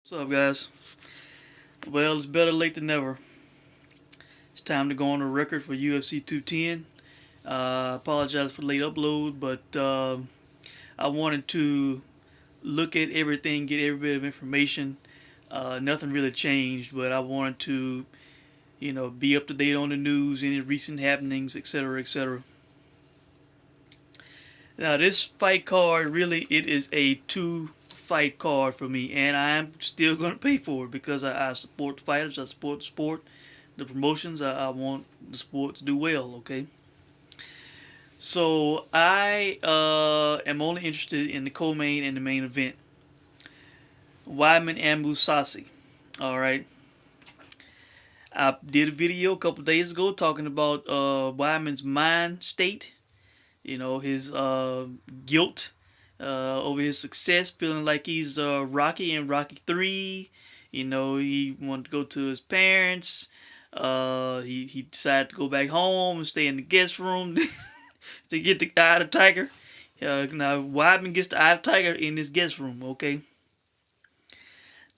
What's up, guys? Well, it's better late than never. It's time to go on the record for UFC 210. I apologize for the late upload, but I wanted to look at everything, get every bit of information. Nothing really changed, but I wanted to, be up to date on the news, any recent happenings, etc., etc. Now, this fight card really it is a two-fight card for me, and I'm still going to pay for it because I support the fighters, I support the sport, the promotions. I want the sport to do well. Okay, so I am only interested in the co-main and the main event, Wyman and Musasi. All right, I did a video a couple days ago talking about Wyman's mind state. His guilt over his success, feeling like he's Rocky in Rocky 3. He wanted to go to his parents. He decided to go back home and stay in the guest room to get the eye of the tiger. Now, Weidman gets the eye of the tiger in this guest room, okay?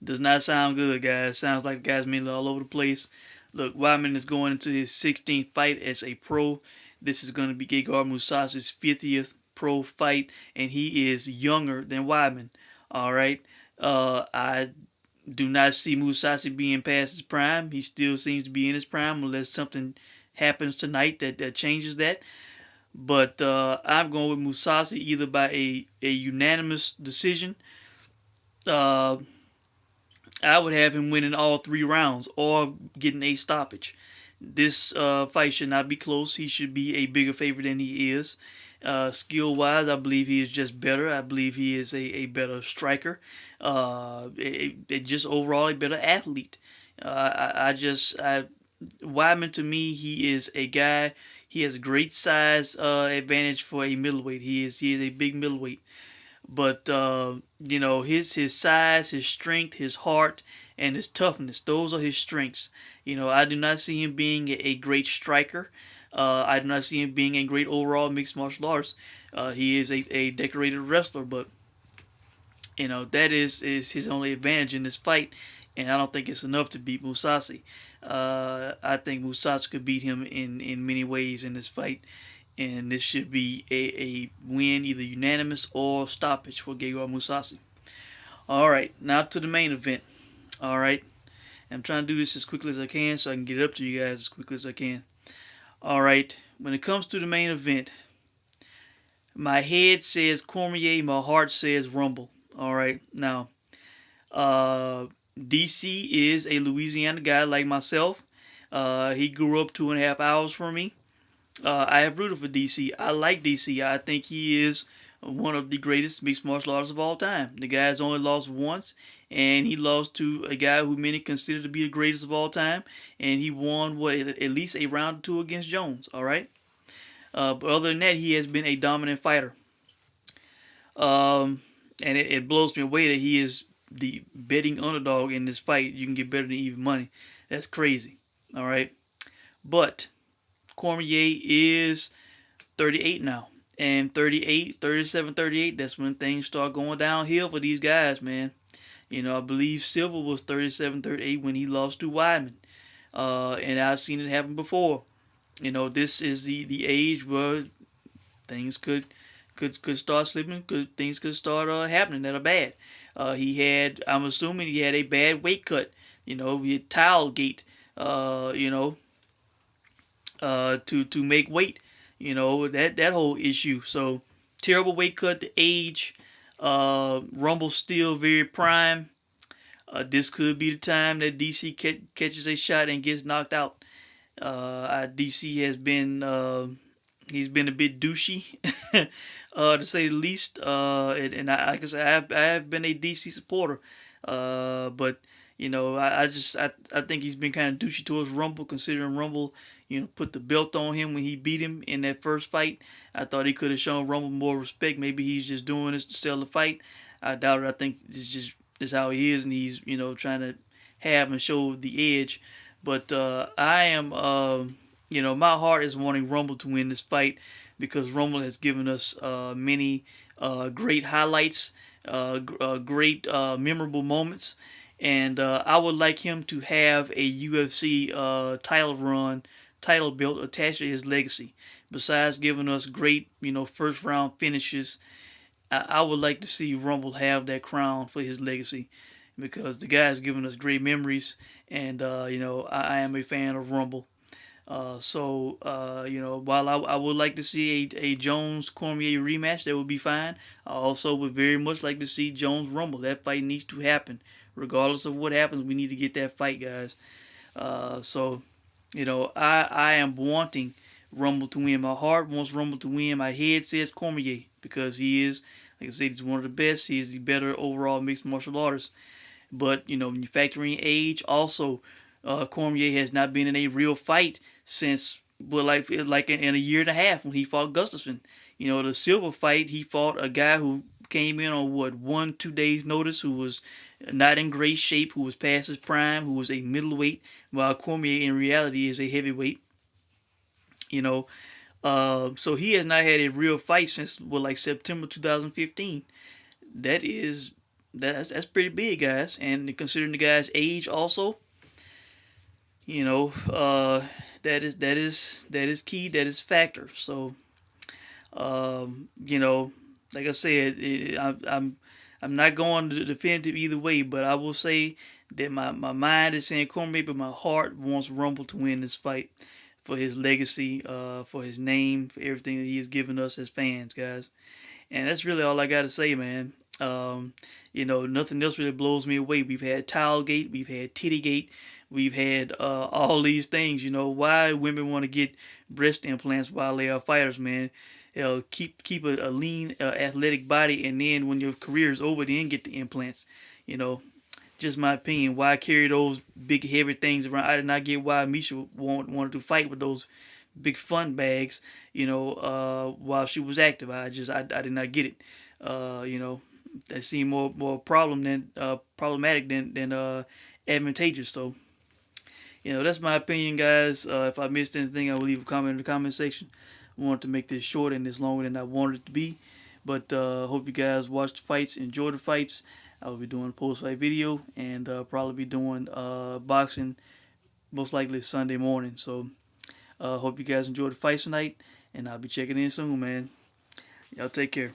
Does not sound good, guys. Sounds like the guy's mentally all over the place. Look, Weidman is going into his 16th fight as a pro. This is going to be Gegard Mousasi's 50th pro fight, and he is younger than Weidman. All right. I do not see Mousasi being past his prime. He still seems to be in his prime unless something happens tonight that changes that. But I'm going with Mousasi either by a unanimous decision. I would have him winning all 3 rounds or getting a stoppage. This fight should not be close. He should be a bigger favorite than he is. Skill wise, I believe he is just better. I believe he is a better striker. Just overall a better athlete. Wyman to me, he is a guy. He has a great size advantage for a middleweight. He is a big middleweight. But his size, his strength, his heart, and his toughness, those are his strengths. I do not see him being a great striker. I do not see him being a great overall mixed martial arts. He is a decorated wrestler, but that is his only advantage in this fight, and I don't think it's enough to beat Mousasi. I think Mousasi could beat him in many ways in this fight, and this should be a win, either unanimous or stoppage for Gegard Mousasi. All right, now to the main event. All right, I'm trying to do this as quickly as I can so I can get it up to you guys as quickly as I can. All right, when it comes to the main event, my head says Cormier, my heart says Rumble. All right, now, DC is a Louisiana guy like myself. He grew up 2.5 hours from me. I have rooted for DC. I like DC. I think he is one of the greatest mixed martial artists of all time. The guy's only lost once, and he lost to a guy who many consider to be the greatest of all time, and he won at least a round or two against Jones. All right, but other than that, he has been a dominant fighter. And it blows me away that he is the betting underdog in this fight. You can get better than even money. That's crazy. All right, but Cormier is 38 now. And 38, 37, 38, that's when things start going downhill for these guys, man. I believe Silva was 37, 38 when he lost to Weidman. And I've seen it happen before. This is the age where things could start slipping, things could start happening that are bad. I'm assuming he had a bad weight cut. He had towel gate, to make weight. That whole issue. So terrible weight cut, the age. Rumble's still very prime. This could be the time that DC catches a shot and gets knocked out. DC has been he's been a bit douchey, to say the least. And like I said, I have been a DC supporter, but I think he's been kind of douchey towards Rumble, considering Rumble put the belt on him when he beat him in that first fight. I thought he could have shown Rumble more respect. Maybe he's just doing this to sell the fight. I doubt it. I think this is how he is, and he's trying to have and show the edge. But I am my heart is wanting Rumble to win this fight because Rumble has given us many great highlights, great memorable moments, and I would like him to have a UFC title belt attached to his legacy. Besides giving us great, first round finishes, I would like to see Rumble have that crown for his legacy, because the guy's given us great memories, and I am a fan of Rumble. While I would like to see a Jones Cormier rematch, that would be fine. I also would very much like to see Jones Rumble. That fight needs to happen. Regardless of what happens, we need to get that fight, guys. I am wanting Rumble to win. My heart wants Rumble to win. My head says Cormier, because he is, like I said, he's one of the best. He is the better overall mixed martial artist. But when you factor in age, also Cormier has not been in a real fight since, well, like in a year and a half when he fought Gustafsson. The Silva fight, he fought a guy who came in on 1-2 days notice, who was not in great shape, who was past his prime, who was a middleweight, while Cormier in reality is a heavyweight. So he has not had a real fight since like September 2015. That's pretty big, guys. And considering the guy's age, also, you know, uh, that is key. That is factor. So, um, you know, like I said, I'm not going to definitive either way, but I will say that my mind is saying Cormier, but my heart wants Rumble to win this fight for his legacy, for his name, for everything that he has given us as fans, guys. And that's really all I got to say, man. Nothing else really blows me away. We've had Tilegate, we've had Tittygate, we've had all these things. Why women want to get breast implants while they are fighters, man. Keep a lean, athletic body, and then when your career is over, then get the implants. You know, just my opinion. Why carry those big heavy things around? I did not get why Misha wanted to fight with those big fun bags, while she was active. I did not get it. That seemed more problematic than advantageous. So that's my opinion, guys. If I missed anything, I will leave a comment in the comment section. I wanted to make this short and this longer than I wanted it to be, but hope you guys watch the fights, enjoy the fights. I will be doing a post-fight video, and probably be doing boxing most likely Sunday morning. So hope you guys enjoy the fights tonight, and I'll be checking in soon, man. Y'all take care.